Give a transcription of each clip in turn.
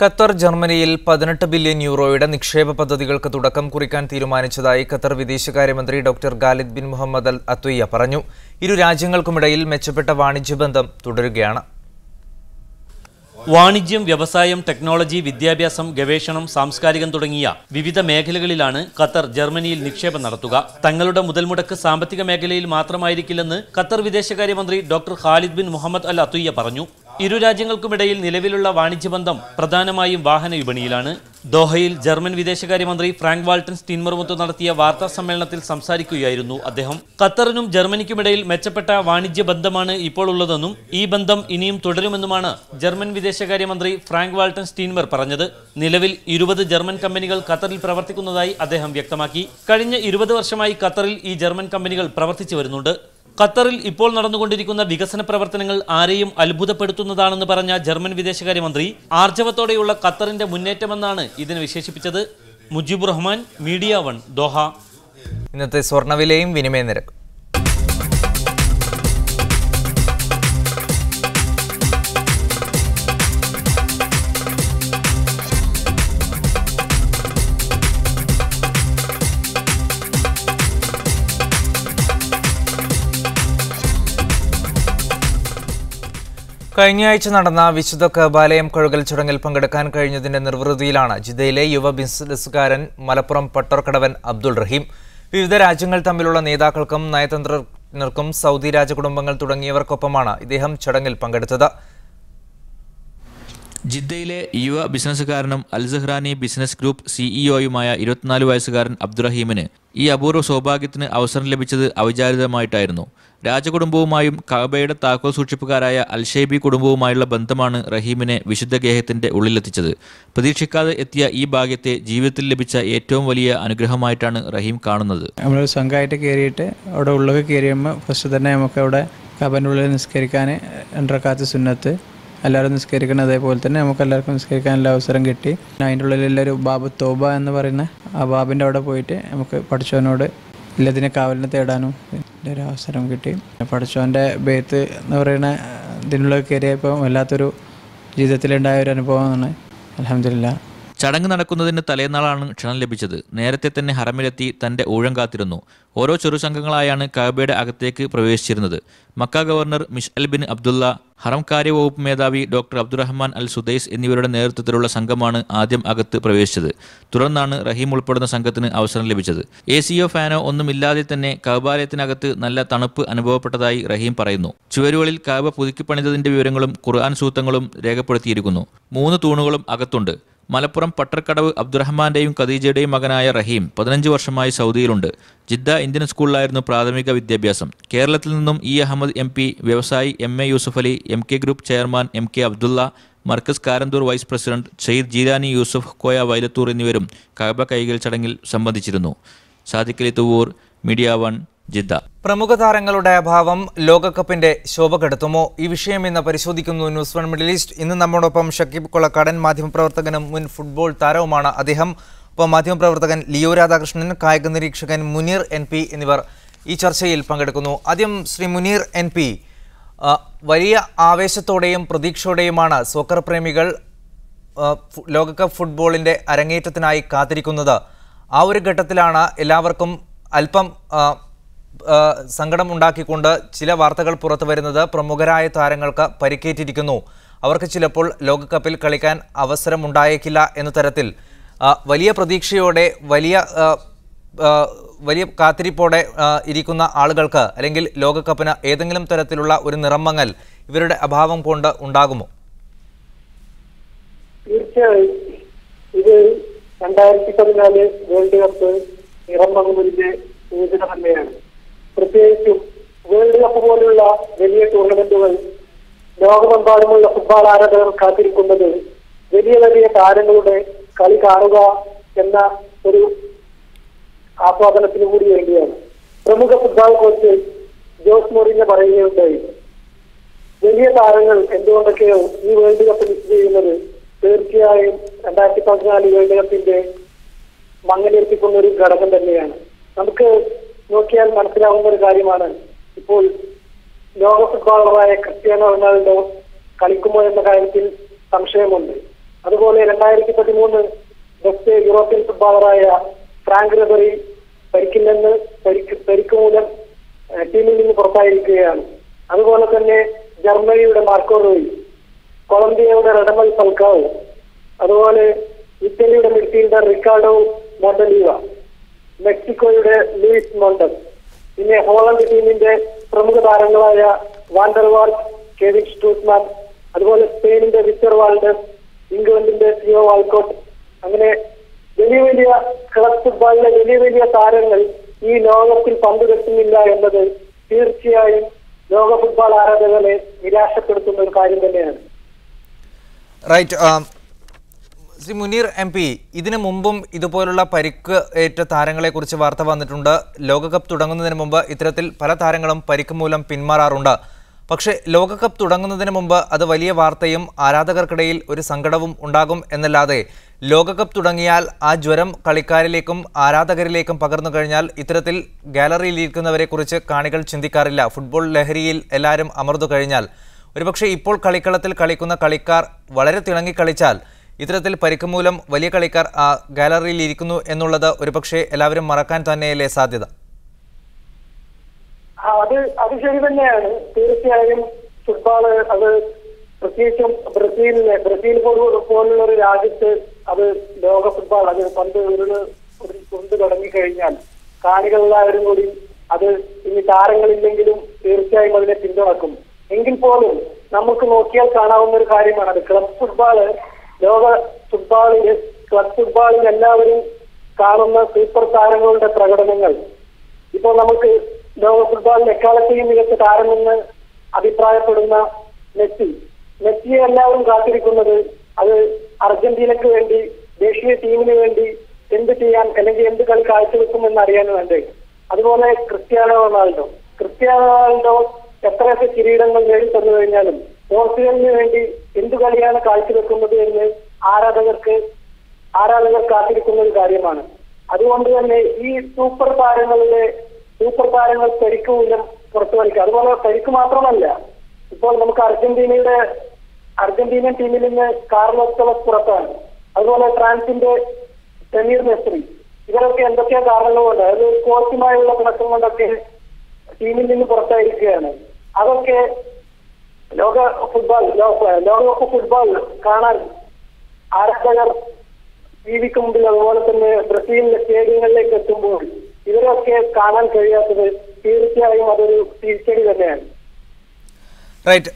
Qatar ജർമ്മനിയിൽ 18 billion യൂറോയുടെ നിക്ഷേപ പദ്ധതികൾക്ക് തുടക്കം കുറിക്കാൻ തീരുമാനിച്ചതായി ഖത്തർ വിദേശകാര്യമന്ത്രി ഡോക്ടർ ഖാലിദ് ബിൻ മുഹമ്മദ് അൽ അത്വയ്യ പറഞ്ഞു. ഇരു രാജ്യങ്ങൾക്കുമിടയിൽ മെച്ചപ്പെട്ട വാണിജ്യബന്ധം തുടരുകയാണ്. വാണിജ്യം, വ്യവസായം, ടെക്നോളജി, വിദ്യാഭ്യാസം, ഗവേഷണം, സാംസ്കാരികം തുടങ്ങിയ വിവിധ മേഖലകളിലാണ് ഖത്തർ ജർമ്മനിയിൽ നിക്ഷേപം നടത്തുക. തങ്ങളുടെ മുതൽമുടക്ക് സാമ്പത്തിക മേഖലയിൽ മാത്രമായിരിക്കില്ലെന്ന് ഖത്തർ വിദേശകാര്യമന്ത്രി ഡോക്ടർ ഖാലിദ് ബിൻ മുഹമ്മദ് അൽ അത്വയ്യ പറഞ്ഞു. ഇരു രാജ്യങ്ങൾക്കുമിടയിൽ നിലവിലുള്ള വാണിജ്യബന്ധം പ്രധാനമായും വാഹന വിപണിയിലാണ്. ദോഹയിൽ ജർമ്മൻ വിദേശകാര്യമന്ത്രി ഫ്രാങ്ക് വാൾട്ടൻ സ്റ്റീൻമറുമൊത്ത് നടത്തിയ വാർത്താ സമ്മേളനത്തിൽ സംസാരിക്കുകയായിരുന്നു അദ്ദേഹം. ഖത്തറിനും ജർമ്മനിക്കുമിടയിൽ മെച്ചപ്പെട്ട വാണിജ്യ ബന്ധമാണ് ഇപ്പോൾ ഉള്ളതെന്നും ഈ ബന്ധം ഇനിയും തുടരുമെന്നുമാണ് ജർമ്മൻ വിദേശകാര്യമന്ത്രി ഫ്രാങ്ക് വാൾട്ടൻ സ്റ്റീൻമർ പറഞ്ഞത്. നിലവിൽ 20 ജർമ്മൻ കമ്പനികൾ ഖത്തറിൽ പ്രവർത്തിക്കുന്നതായി അദ്ദേഹം വ്യക്തമാക്കി. കഴിഞ്ഞ 20 വർഷമായി ഖത്തറിൽ ഈ ജർമ്മൻ കമ്പനികൾ പ്രവർത്തിച്ചു വരുന്നുണ്ട്. ഖത്തറിൽ ഇപ്പോൾ നടന്നുകൊണ്ടിരിക്കുന്ന വികസന പ്രവർത്തനങ്ങൾ ആരെയും അത്ഭുതപ്പെടുത്തുന്നതാണെന്ന് പറഞ്ഞ ജർമ്മൻ വിദേശകാര്യമന്ത്രി ആർജവത്തോടെയുള്ള ഖത്തറിന്റെ മുന്നേറ്റമെന്നാണ് ഇതിനെ വിശേഷിപ്പിച്ചത്. Mujibur Rahman, media 1, Doha. ഇന്നത്തെ സ്വർണ്ണവിലയും വിനിമയ നിരക്കും. കഴിഞ്ഞയാഴ്ച നടന്ന വിശുദ്ധ കഅബാലയം കഴുകൽ ചടങ്ങിൽ പങ്കെടുക്കാൻ കഴിഞ്ഞതിന്റെ നിർവൃതിയിലാണ് ജിദ്ദയിലെ യുവ ബിസിനസ്സുകാരൻ മലപ്പുറം പട്ടർക്കടവൻ അബ്ദുൾ റഹീം. വിവിധ രാജ്യങ്ങൾ തമ്മിലുള്ള നേതാക്കൾക്കും നയതന്ത്രജ്ഞർക്കും സൗദി രാജകുടുംബങ്ങൾ തുടങ്ങിയവർക്കൊപ്പമാണ് ഇദ്ദേഹം ചടങ്ങിൽ പങ്കെടുത്തത്. ജിദ്ദയിലെ യുവ ബിസിനസ്സുകാരനും അൽസഹ്റാനി ബിസിനസ് ഗ്രൂപ്പ് സിഇഒയുമായ 24 വയസ്സുകാരൻ അബ്ദുറഹീമിന് ഈ അപൂർവ സൗഭാഗ്യത്തിന് അവസരം ലഭിച്ചത് അവിചാരിതമായിട്ടായിരുന്നു. രാജകുടുംബവുമായും കഅബയുടെ താക്കോൽ സൂക്ഷിപ്പുകാരായ അൽഷൈബി കുടുംബവുമായുള്ള ബന്ധമാണ് റഹീമിനെ വിശുദ്ധ ഗേഹത്തിന്റെ ഉള്ളിലെത്തിച്ചത്. പ്രതീക്ഷിക്കാതെ എത്തിയ ഈ ഭാഗ്യത്തെ ജീവിതത്തിൽ ലഭിച്ച ഏറ്റവും വലിയ അനുഗ്രഹമായിട്ടാണ് റഹീം കാണുന്നത്. നമ്മൾ സംഘമായിട്ട് കയറിയിട്ട് അവിടെ ഉള്ളൊക്കെ കയറിയുമ്പോൾ ഫസ്റ്റ് തന്നെ നമുക്ക് അവിടെ കഅബൻ്റെ ഉള്ളിൽ നിസ്കരിക്കാൻ 2 റക്അത്ത് സുന്നത്ത് എല്ലാവരും നിസ്കരിക്കണം. അതേപോലെ തന്നെ നമുക്ക് എല്ലാവർക്കും നിസ്കരിക്കാനുള്ള അവസരം കിട്ടി. അതിൻ്റെ ഉള്ളിലുള്ളൊരു ബാബ് തോബ എന്ന് പറയുന്ന ആ ബാബിൻ്റെ അവിടെ പോയിട്ട് നമുക്ക് പഠിച്ചവനോട് എല്ലാത്തിനെ കാവലിനെ തേടാനും ഒരു അവസരം കിട്ടി. പഠിച്ചവൻ്റെ ബേത്ത് എന്ന് പറയുന്ന ഇതിനുള്ള കയറിയപ്പോൾ വല്ലാത്തൊരു ജീവിതത്തിലുണ്ടായ ഒരു അനുഭവമാണ്. അൽഹംദുലില്ലാ. ചടങ്ങ് നടക്കുന്നതിന് തലേന്നാളാണ് ക്ഷണം ലഭിച്ചത്. നേരത്തെ തന്നെ ഹറമിലെത്തി തന്റെ ഊഴം കാത്തിരുന്നു. ഓരോ ചെറുസംഘങ്ങളായാണ് കഅബയുടെ അകത്തേക്ക് പ്രവേശിച്ചിരുന്നത്. Mecca governor Mishal bin Abdullah, Haram കാര്യവകുപ്പ് മേധാവി ഡോക്ടർ അബ്ദുറഹ്മാൻ അൽ സുദൈസ് എന്നിവരുടെ നേതൃത്വത്തിലുള്ള സംഘമാണ് ആദ്യം അകത്ത് പ്രവേശിച്ചത്. തുടർന്നാണ് റഹീം ഉൾപ്പെടുന്ന സംഘത്തിന് അവസരം ലഭിച്ചത്. എസിയോ ഫാനോ ഒന്നുമില്ലാതെ തന്നെ കഅബാലയത്തിനകത്ത് നല്ല തണുപ്പ് അനുഭവപ്പെട്ടതായി റഹീം പറയുന്നു. ചുവരുകളിൽ കഅബ പുതുക്കിപ്പണിതതിന്റെ വിവരങ്ങളും ഖുർആൻ സൂക്തങ്ങളും രേഖപ്പെടുത്തിയിരിക്കുന്നു. 3 തൂണുകളും അകത്തുണ്ട്. മലപ്പുറം പട്ടർക്കടവ് അബ്ദുറഹ്മാന്റെയും ഖദീജയുടെയും മകനായ റഹീം 15 വർഷമായി സൗദിയിലുണ്ട്. ജിദ്ദ ഇന്ത്യൻ സ്കൂളിലായിരുന്നു പ്രാഥമിക വിദ്യാഭ്യാസം. കേരളത്തിൽ നിന്നും അഹമ്മദ് MP, വ്യവസായി MA Yusuff Ali, MK group chairman MK Abdulla, Markaz Karanthur vice president Sayyid Jeelani Yusuf Koya Vailathur എന്നിവരും കഅബ കൈകൽ ചടങ്ങിൽ സംബന്ധിച്ചിരുന്നു. Sadiq Ali Thuvur, media 1, Jeddah. പ്രമുഖ താരങ്ങളുടെ അഭാവം ലോകകപ്പിന്റെ ശോഭ കെടുത്തുമോ? ഈ വിഷയം ഇന്ന് പരിശോധിക്കുന്നു ന്യൂസ് 1 മിഡിൽ ഈസ്റ്റ്. ഇന്ന് നമ്മോടൊപ്പം ഷക്കീബ് കൊളക്കാടൻ, മാധ്യമപ്രവർത്തകനും മുൻ ഫുട്ബോൾ താരവുമാണ് അദ്ദേഹം. ഒപ്പം മാധ്യമപ്രവർത്തകൻ ലിയോ രാധാകൃഷ്ണൻ, കായിക നിരീക്ഷകൻ മുനീർ NP എന്നിവർ ഈ ചർച്ചയിൽ പങ്കെടുക്കുന്നു. ആദ്യം ശ്രീ മുനീർ NP, വലിയ ആവേശത്തോടെയും പ്രതീക്ഷയോടെയുമാണ് സോക്കർ പ്രേമികൾ ലോകകപ്പ് ഫുട്ബോളിന്റെ അരങ്ങേറ്റത്തിനായി കാത്തിരിക്കുന്നത്. ആ ഒരു ഘട്ടത്തിലാണ് എല്ലാവർക്കും അല്പം സങ്കടം ഉണ്ടാക്കിക്കൊണ്ട് ചില വാർത്തകൾ പുറത്തു വരുന്നത്. പ്രമുഖരായ താരങ്ങൾക്ക് പരിക്കേറ്റിരിക്കുന്നു, അവർക്ക് ചിലപ്പോൾ ലോകകപ്പിൽ കളിക്കാൻ അവസരമുണ്ടായേക്കില്ല എന്ന തരത്തിൽ വലിയ പ്രതീക്ഷയോടെ വലിയ കാത്തിരിപ്പോടെ ഇരിക്കുന്ന ആളുകൾക്ക് അല്ലെങ്കിൽ ലോകകപ്പിന് ഏതെങ്കിലും തരത്തിലുള്ള ഒരു നിറമങ്ങൽ ഇവരുടെ അഭാവം കൊണ്ട് ഉണ്ടാകുമോ? തീർച്ചയായും ഇത് 2014 വേൾഡ് കപ്പ് നിറമങ്ങലിന്റെ സൂചന തന്നെയാണ്. പ്രത്യേകിച്ചും വേൾഡ് കപ്പ് പോലുള്ള വലിയ ടൂർണമെന്റുകൾ ലോകമെമ്പാടുമുള്ള ഫുട്ബോൾ ആരാധകർ കാത്തിരിക്കുന്നത് വലിയ വലിയ താരങ്ങളുടെ കളി കാണുക എന്ന ഒരു ആസ്വാദനത്തിന് കൂടി വേണ്ടിയാണ്. പ്രമുഖ ഫുട്ബോൾ കോച്ച് ജോസ് മൊറീഞ്ഞോ പറയുകയുണ്ടായി, വലിയ താരങ്ങൾ എന്തുകൊണ്ടൊക്കെയോ ഈ വേൾഡ് കപ്പ് മിസ് ചെയ്യുന്നത് തീർച്ചയായും 2014 വേൾഡ് കപ്പിന്റെ മങ്ങലേൽപ്പിക്കുന്ന ഒരു ഘടകം തന്നെയാണ്. നമുക്ക് നോക്കിയാൽ മനസ്സിലാവുന്ന ഒരു കാര്യമാണ്. ഇപ്പോൾ ലോക ഫുട്ബോളറായ ക്രിസ്ത്യാനോ റൊണാൾഡോ കളിക്കുമോ എന്ന കാര്യത്തിൽ സംശയമുണ്ട്. അതുപോലെ 2013 ബെസ്റ്റ് യൂറോപ്യൻ ഫുട്ബോളറായ ഫ്രാങ്ക് റിബറി പരിക്ക് മൂലം ടീമിൽ നിന്ന് പുറത്തായിരിക്കുകയാണ്. അതുപോലെ തന്നെ ജർമ്മനിയുടെ മാർക്കോ റൂയി, കൊളംബിയയുടെ റഡമൽ ഫൽക്കാവോ, അതുപോലെ ഇറ്റലിയുടെ മിഡ്ഫീൽഡർ റിക്കാർഡോ മോണ്ടലീവ, മെക്സിക്കോയുടെ ലൂയിസ് മോണ്ടസ്, പിന്നെ ഹോളണ്ട് ടീമിന്റെ പ്രമുഖ താരങ്ങളായ വാൻഡർവാൾട്ട്, കെവിൻ സ്ട്രൂട്ട്മാൻ, അതുപോലെ സ്പെയിനിന്റെ വിക്ടർ വാൾഡസ്, ഇംഗ്ലണ്ടിന്റെ തിയോ വാൾക്കോട്ട്, അങ്ങനെ വലിയ വലിയ ക്ലബ് ഫുട്ബോളിലെ വലിയ വലിയ താരങ്ങൾ ഈ ലോകത്തിൽ പങ്കുവെക്കുന്നില്ല എന്നത് തീർച്ചയായും ലോക ഫുട്ബോൾ ആരാധകരെ നിരാശപ്പെടുത്തുന്ന ഒരു കാര്യം തന്നെയാണ്. റൈറ്റ്. ശ്രീ മുനീർ MP, ഇതിനു മുമ്പും ഇതുപോലുള്ള പരിക്ക് ഏറ്റ താരങ്ങളെക്കുറിച്ച് വാർത്ത വന്നിട്ടുണ്ട്. ലോകകപ്പ് തുടങ്ങുന്നതിന് മുമ്പ് ഇത്തരത്തിൽ പല താരങ്ങളും പരിക്ക് മൂലം പിന്മാറാറുണ്ട്. പക്ഷേ ലോകകപ്പ് തുടങ്ങുന്നതിന് മുമ്പ് അത് വലിയ വാർത്തയും ആരാധകർക്കിടയിൽ ഒരു സങ്കടവും ഉണ്ടാകും എന്നല്ലാതെ ലോകകപ്പ് തുടങ്ങിയാൽ ആ ജ്വരം കളിക്കാരിലേക്കും ആരാധകരിലേക്കും പകർന്നു കഴിഞ്ഞാൽ ഇത്തരത്തിൽ ഗാലറിയിലിരിക്കുന്നവരെക്കുറിച്ച് കാണികൾ ചിന്തിക്കാറില്ല. ഫുട്ബോൾ ലഹരിയിൽ എല്ലാവരും അമർന്നു കഴിഞ്ഞാൽ ഒരുപക്ഷെ ഇപ്പോൾ കളിക്കളത്തിൽ കളിക്കുന്ന കളിക്കാർ വളരെ തിളങ്ങി കളിച്ചാൽ ഇത്തരത്തിൽ പരിക്ക് മൂലം വലിയ കളിക്കാർ ആ ഗാലറിയിൽ ഇരിക്കുന്നു എന്നുള്ളത് ഒരുപക്ഷെ എല്ലാവരും മറക്കാൻ തന്നെയല്ലേ സാധ്യത? അത് ശരി തന്നെയാണ്. തീർച്ചയായും ഫുട്ബോള് അത് പ്രത്യേകിച്ചും ബ്രസീൽ പോലുള്ള ഒരു രാജ്യത്ത് അത് ലോക ഫുട്ബോൾ അത് പണ്ട് കൊണ്ട് തുടങ്ങിക്കഴിഞ്ഞാൽ കാണികളെല്ലാവരും കൂടി അത് ഇനി താരങ്ങളില്ലെങ്കിലും തീർച്ചയായും അതിനെ പിന്തുണക്കും. എങ്കിൽ പോലും നമുക്ക് നോക്കിയാൽ കാണാവുന്ന ഒരു കാര്യമാണ് അത് ക്ലബ് ഫുട്ബോള്. ലോക ഫുട്ബോളിൽ ക്ലബ് ഫുട്ബോളിൽ എല്ലാവരും കാണുന്ന സൂപ്പർ താരങ്ങളുടെ പ്രകടനങ്ങൾ ഇപ്പോൾ നമുക്ക് ലോക ഫുട്ബോളിൽ എക്കാലത്തെയും മികച്ച താരമെന്ന് അഭിപ്രായപ്പെടുന്ന മെസ്സിയെ എല്ലാവരും കാത്തിരിക്കുന്നത് അത് അർജന്റീനക്ക് വേണ്ടി ദേശീയ ടീമിന് വേണ്ടി എന്ത് ചെയ്യാൻ അല്ലെങ്കിൽ എന്ത് കളി കാഴ്ചവെക്കുമെന്ന് അറിയാൻ വേണ്ടി. അതുപോലെ ക്രിസ്ത്യാനോ റൊണാൾഡോ എത്രയൊക്കെ കിരീടങ്ങൾ നേടിത്തന്നു കഴിഞ്ഞാലും പോർച്ചുഗലിന് വേണ്ടി എന്ത് കളിയാണ് കാഴ്ചവെക്കുന്നത് എന്ന് ആരാധകർ കാത്തിരിക്കുന്ന ഒരു കാര്യമാണ്. അതുകൊണ്ട് തന്നെ ഈ സൂപ്പർ താരങ്ങൾ പരിക്ക് മൂലം പുറത്തു കളിക്കുക. അതുപോലെ പരിക്ക് മാത്രമല്ല, ഇപ്പോൾ നമുക്ക് അർജന്റീനൻ ടീമിൽ നിന്ന് കാർലോസ് ടെവസ് പുറത്താണ്. അതുപോലെ ഫ്രാൻസിന്റെ സമീർ നസ്രി, ഇവരൊക്കെ എന്തൊക്കെയോ കാരണങ്ങൾ കൊണ്ട് അതായത് കോച്ചുമായുള്ള പിണക്കം കൊണ്ടൊക്കെ ടീമിൽ നിന്ന് പുറത്തായിരിക്കുകയാണ്. അതൊക്കെ ലോകകപ്പ് ഫുട്ബോൾ കാണാൻ ആരാധകർ ടിവിക്ക് മുമ്പിൽ അതുപോലെ തന്നെ ബ്രസീലിലെ സ്റ്റേഡിയങ്ങളിലേക്ക് എത്തുമ്പോൾ ഇവരൊക്കെ കാണാൻ കഴിയാത്തത് തീർച്ചയായും അതൊരു തിരിച്ചടി തന്നെയാണ്. റൈറ്റ്.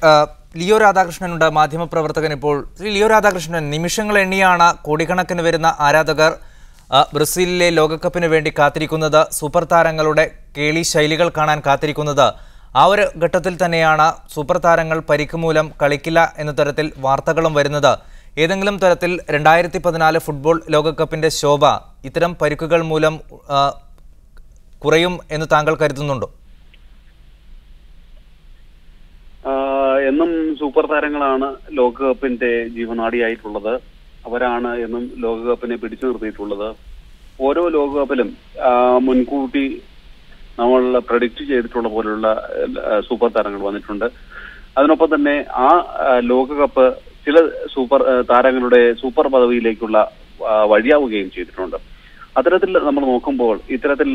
ലിയോ രാധാകൃഷ്ണനുണ്ട്, മാധ്യമപ്രവർത്തകൻ. ഇപ്പോൾ ലിയോ രാധാകൃഷ്ണൻ, നിമിഷങ്ങൾ എണ്ണിയാണ് കോടിക്കണക്കിന് വരുന്ന ആരാധകർ ബ്രസീലിലെ ലോകകപ്പിന് വേണ്ടി കാത്തിരിക്കുന്നത്, സൂപ്പർ താരങ്ങളുടെ കേളി ശൈലികൾ കാണാൻ കാത്തിരിക്കുന്നത്. ആ ഒരു ഘട്ടത്തിൽ തന്നെയാണ് സൂപ്പർ താരങ്ങൾ പരിക്ക് മൂലം കളിക്കില്ല എന്ന തരത്തിൽ വാർത്തകളും വരുന്നത്. ഏതെങ്കിലും തരത്തിൽ 2014 ഫുട്ബോൾ ലോകകപ്പിന്റെ ശോഭ ഇത്തരം പരിക്കുകൾ മൂലം കുറയും എന്ന് താങ്കൾ കരുതുന്നുണ്ടോ? എന്നും സൂപ്പർ താരങ്ങളാണ് ലോകകപ്പിന്റെ ജീവനാഡിയായിട്ടുള്ളത്. അവരാണ് എന്നും ലോകകപ്പിനെ പിടിച്ചു നിർത്തിയിട്ടുള്ളത്. ഓരോ ലോകകപ്പിലും മുൻകൂട്ടി നമ്മൾ പ്രഡിക്റ്റ് ചെയ്തിട്ടുള്ള പോലുള്ള സൂപ്പർ താരങ്ങൾ വന്നിട്ടുണ്ട്. അതിനൊപ്പം തന്നെ ആ ലോകകപ്പ് ചില സൂപ്പർ താരങ്ങളുടെ സൂപ്പർ പദവിയിലേക്കുള്ള വഴിയാവുകയും ചെയ്തിട്ടുണ്ട്. അത്തരത്തിൽ നമ്മൾ നോക്കുമ്പോൾ ഇത്തരത്തിൽ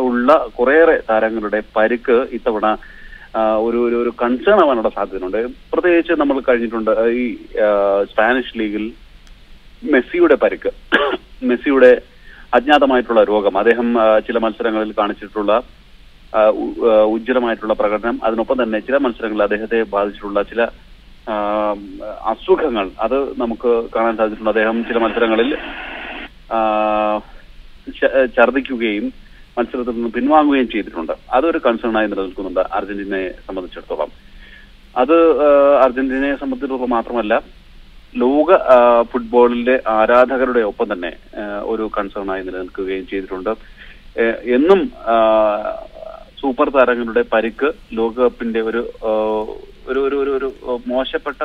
ഉള്ള കുറേയേറെ താരങ്ങളുടെ പരിക്ക് ഇത്തവണ ഒരു കൺസേൺ ആവാനുള്ള സാധ്യതയുണ്ട്. പ്രത്യേകിച്ച് നമ്മൾ കഴിഞ്ഞിട്ടുണ്ട് ഈ സ്പാനിഷ് ലീഗിൽ മെസ്സിയുടെ പരിക്ക്, മെസ്സിയുടെ അജ്ഞാതമായിട്ടുള്ള രോഗം, അദ്ദേഹം ചില മത്സരങ്ങളിൽ കാണിച്ചിട്ടുള്ള ഉജ്ജ്വലമായിട്ടുള്ള പ്രകടനം, അതിനൊപ്പം തന്നെ ചില മത്സരങ്ങളിൽ അദ്ദേഹത്തെ ബാധിച്ചിട്ടുള്ള ചില അസുഖങ്ങൾ, അത് നമുക്ക് കാണാൻ സാധിച്ചിട്ടുണ്ട്. അദ്ദേഹം ചില മത്സരങ്ങളിൽ ഛർദ്ദിക്കുകയും മത്സരത്തിൽ നിന്ന് പിൻവാങ്ങുകയും ചെയ്തിട്ടുണ്ട്. അതൊരു കൺസേണായി നിലനിൽക്കുന്നുണ്ട് അർജന്റീനയെ സംബന്ധിച്ചിടത്തോളം. അത് അർജന്റീനയെ സംബന്ധിച്ചിടത്തോളം മാത്രമല്ല, ലോക ഫുട്ബോളിന്റെ ആരാധകരുടെ ഒപ്പം തന്നെ ഒരു കൺസേണായി നിലനിൽക്കുകയും ചെയ്തിട്ടുണ്ട്. എന്നും സൂപ്പർ താരങ്ങളുടെ പരിക്ക് ലോകകപ്പിന്റെ ഒരു മോശപ്പെട്ട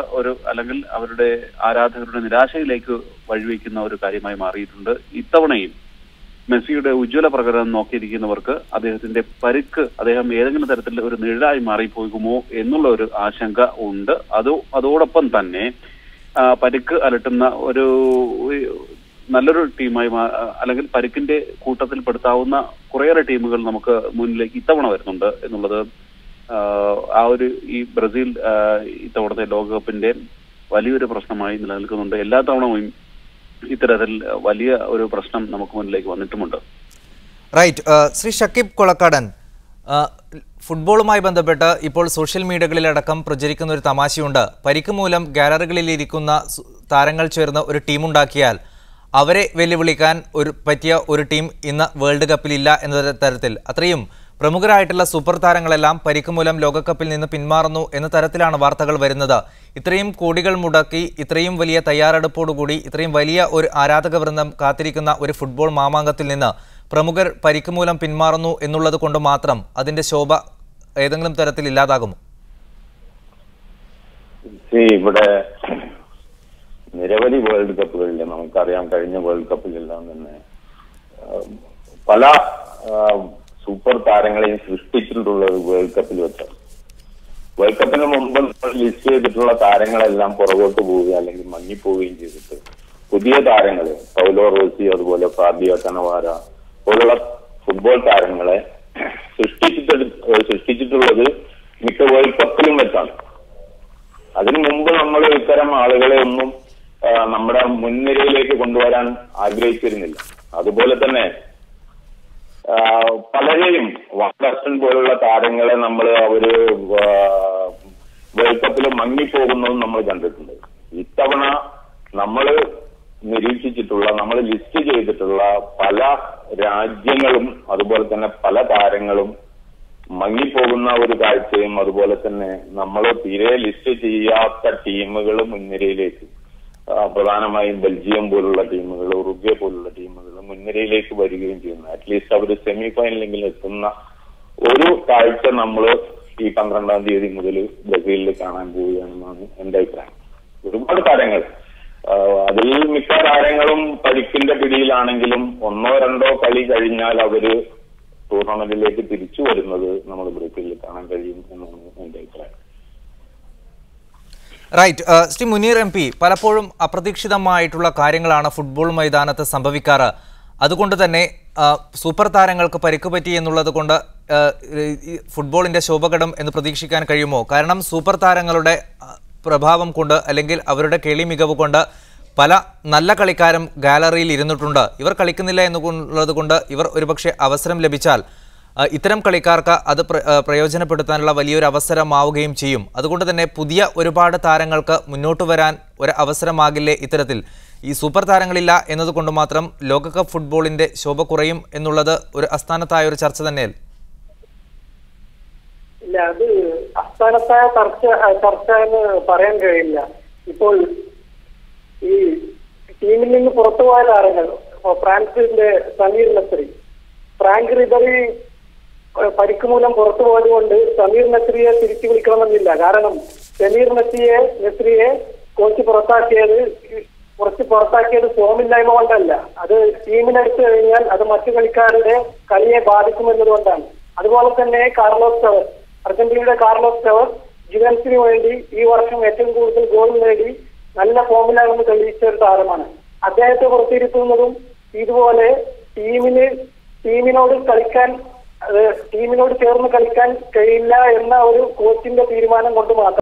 അല്ലെങ്കിൽ അവരുടെ ആരാധകരുടെ നിരാശയിലേക്ക് വഴിവെക്കുന്ന ഒരു കാര്യമായി മാറിയിട്ടുണ്ട്. ഇത്തവണയും മെസ്സിയുടെ ഉജ്ജ്വല പ്രകടനം നോക്കിയിരിക്കുന്നവർക്ക് അദ്ദേഹത്തിന്റെ പരിക്ക് അദ്ദേഹം ഏതെങ്കിലും തരത്തിൽ ഒരു നിഴലായി മാറിപ്പോകുമോ എന്നുള്ള ഒരു ആശങ്ക ഉണ്ട്. അതോടൊപ്പം തന്നെ പരിക്ക് അലട്ടുന്ന ഒരു നല്ലൊരു ടീമായി അല്ലെങ്കിൽ പരിക്കിന്റെ കൂട്ടത്തിൽ പെടുത്താവുന്ന കുറേയേറെ ടീമുകൾ നമുക്ക് മുന്നിലേക്ക് ഇത്തവണ വരുന്നുണ്ട് എന്നുള്ളത് ഈ ബ്രസീൽ ഇത്തവണത്തെ ലോകകപ്പിന്റെ വലിയൊരു പ്രശ്നമായി നിലനിൽക്കുന്നുണ്ട്. എല്ലാ തവണയും ഇത്തരത്തിൽ വലിയ ഒരു പ്രശ്നം നമുക്ക് മുന്നിലേക്ക് വന്നിട്ടുമുണ്ട്. റൈറ്റ്. ശ്രീ ഷക്കീബ് കൊളക്കാടൻ, ഫുട്ബോളുമായി ബന്ധപ്പെട്ട് ഇപ്പോൾ സോഷ്യൽ മീഡിയകളിലടക്കം പ്രചരിക്കുന്ന ഒരു തമാശയുണ്ട്. പരിക്ക് മൂലം ഗാലറികളിലിരിക്കുന്ന താരങ്ങൾ ചേർന്ന് ഒരു ടീമുണ്ടാക്കിയാൽ അവരെ വെല്ലുവിളിക്കാൻ പറ്റിയ ഒരു ടീം ഇന്ന് വേൾഡ് കപ്പിലില്ല എന്ന തരത്തിൽ അത്രയും പ്രമുഖരായിട്ടുള്ള സൂപ്പർ താരങ്ങളെല്ലാം പരിക്ക് മൂലം ലോകകപ്പിൽ നിന്ന് പിന്മാറുന്നു എന്ന തരത്തിലാണ് വാർത്തകൾ വരുന്നത്. ഇത്രയും കോടികൾ മുടക്കി ഇത്രയും വലിയ തയ്യാറെടുപ്പോടുകൂടി ഇത്രയും വലിയ ഒരു ആരാധക വൃന്ദം കാത്തിരിക്കുന്ന ഒരു ഫുട്ബോൾ മാമാങ്കത്തിൽ നിന്ന് പ്രമുഖർ പരിക്ക് മൂലം പിന്മാറുന്നു എന്നുള്ളത് കൊണ്ട് മാത്രം അതിന്റെ ശോഭ ഏതെങ്കിലും തരത്തിൽ ഇല്ലാതാകുമോ? ഇവിടെ നിരവധി വേൾഡ് കപ്പുകളിൽ നമുക്കറിയാം, കഴിഞ്ഞ വേൾഡ് കപ്പിലെല്ലാം തന്നെ പല സൂപ്പർ താരങ്ങളെയും സൃഷ്ടിച്ചിട്ടുള്ളത് വേൾഡ് കപ്പിൽ വെച്ചാണ്. വേൾഡ് കപ്പിന് മുമ്പ് ലിസ്റ്റ് ചെയ്തിട്ടുള്ള താരങ്ങളെല്ലാം പുറകോട്ട് പോവുകയും അല്ലെങ്കിൽ മങ്ങിപ്പോവുകയും ചെയ്തിട്ട് പുതിയ താരങ്ങൾ പൗലോ റോസി, അതുപോലെ ഫാബിയോ കനവാര പോലുള്ള ഫുട്ബോൾ താരങ്ങളെ സൃഷ്ടിച്ചിട്ടുള്ളത് മിക്ക വേൾഡ് കപ്പിലും വെച്ചാണ്. അതിനു മുമ്പ് നമ്മൾ ഇത്തരം ആളുകളെ ഒന്നും നമ്മുടെ മുൻനിരയിലേക്ക് കൊണ്ടുവരാൻ ആഗ്രഹിച്ചിരുന്നില്ല. അതുപോലെ തന്നെ പലരെയും വാട്ടർസൺ പോലുള്ള താരങ്ങളെ അവര് വേൾഡ് കപ്പിൽ മങ്ങിപ്പോകുന്നതും നമ്മൾ കണ്ടിട്ടുണ്ട്. ഇത്തവണ നമ്മൾ നിരീക്ഷിച്ചിട്ടുള്ള, നമ്മൾ ലിസ്റ്റ് ചെയ്തിട്ടുള്ള പല രാജ്യങ്ങളും അതുപോലെ തന്നെ പല താരങ്ങളും മങ്ങിപ്പോകുന്ന ഒരു കാഴ്ചയും, അതുപോലെ തന്നെ നമ്മൾ തീരെ ലിസ്റ്റ് ചെയ്യാത്ത ടീമുകൾ മുൻനിരയിലേക്ക്, പ്രധാനമായും ബെൽജിയം പോലുള്ള ടീമുകൾ, ഉറുഗ്വേ പോലുള്ള ടീമുകൾ മുൻനിരയിലേക്ക് വരികയും ചെയ്യുന്നു. അറ്റ്ലീസ്റ്റ് അവർ സെമി ഫൈനലെങ്കിലും എത്തുന്ന ഒരു കാഴ്ച നമ്മൾ ഈ 12-ാം തീയതി മുതൽ ബ്രസീലിൽ കാണാൻ പോവുകയാണെന്നാണ് എന്റെ അഭിപ്രായം. ഒരുപാട് താരങ്ങൾ, അതിൽ മിക്ക താരങ്ങളും പരിക്കിന്റെ പിടിയിലാണെങ്കിലും ഒന്നോ രണ്ടോ കളി കഴിഞ്ഞാൽ അവര് ടൂർണമെന്റിലേക്ക് തിരിച്ചു വരുന്നത് നമ്മൾ ബ്രസീലിൽ കാണാൻ കഴിയും എന്നാണ് എന്റെ അഭിപ്രായം. റൈറ്റ്. ശ്രീ മുനീർ MP, പലപ്പോഴും അപ്രതീക്ഷിതമായിട്ടുള്ള കാര്യങ്ങളാണ് ഫുട്ബോൾ മൈതാനത്ത് സംഭവിക്കാറ്. അതുകൊണ്ട് തന്നെ സൂപ്പർ താരങ്ങൾക്ക് പരിക്ക് പറ്റി എന്നുള്ളത് കൊണ്ട് ഫുട്ബോളിന്റെ ശോഭകടം എന്ന് പ്രതീക്ഷിക്കാൻ കഴിയുമോ? കാരണം സൂപ്പർ താരങ്ങളുടെ പ്രഭാവം കൊണ്ട് അല്ലെങ്കിൽ അവരുടെ കേളി മികവ് കൊണ്ട് പല നല്ല കളിക്കാരും ഗാലറിയിൽ ഇരുന്നിട്ടുണ്ട്. ഇവർ കളിക്കുന്നില്ല എന്നുള്ളത് കൊണ്ട് ഇവർ ഒരുപക്ഷെ അവസരം ലഭിച്ചാൽ ഇത്തരം കളിക്കാർക്ക് അത് പ്രയോജനപ്പെടുത്താനുള്ള വലിയൊരു അവസരമാവുകയും ചെയ്യും. അതുകൊണ്ട് തന്നെ പുതിയ ഒരുപാട് താരങ്ങൾക്ക് മുന്നോട്ട് വരാൻ ഒരു അവസരമാകില്ലേ ഇത്തരത്തിൽ? ഈ സൂപ്പർ താരങ്ങളില്ല എന്നതുകൊണ്ട് മാത്രം ലോകകപ്പ് ഫുട്ബോളിന്റെ ശോഭ കുറയും എന്നുള്ളത് ഒരു അസ്ഥാനത്തായ ഒരു ചർച്ച തന്നെയല്ലേ? ഇല്ല, അത് അസ്ഥാനത്തായ ചർച്ച എന്ന് പറയാൻ കഴിയില്ല. ഇപ്പോൾ ഈ ടീമിൽ നിന്ന് പുറത്തുപോയ താരങ്ങൾ, ഫ്രാൻസിന്റെ സമീർ നസ്രി, ഫ്രാങ്ക് റിബറി പരിക്ക് മൂലം പുറത്തു പോയത് കൊണ്ട് സമീർ നസ്രിയെ തിരിച്ചു വിളിക്കണമെന്നില്ല. കാരണം സമീർ നസ്രിയെ കോച്ച് പുറത്താക്കിയത് ഫോമില്ലായ്മ കൊണ്ടല്ല, അത് ടീമിനെടുത്തു കഴിഞ്ഞാൽ അത് മറ്റു കളിക്കാരുടെ കളിയെ ബാധിക്കുമെന്നതുകൊണ്ടാണ്. അതുപോലെ തന്നെ അർജന്റീനയുടെ കാർലോസ് ടെവസ് ജുവൻസിന് വേണ്ടി ഈ വർഷം ഏറ്റവും കൂടുതൽ ഗോൾ നേടി നല്ല ഫോമിലാണെന്ന് തെളിയിച്ച ഒരു താരമാണ്. അദ്ദേഹത്തെ പുറത്തിരുത്തുന്നതും ഇതുപോലെ ടീമിനോട് ചേർന്ന് കളിക്കാൻ കഴിയില്ല എന്ന ഒരു കോച്ചിന്റെ തീരുമാനം കൊണ്ട് മാത്രം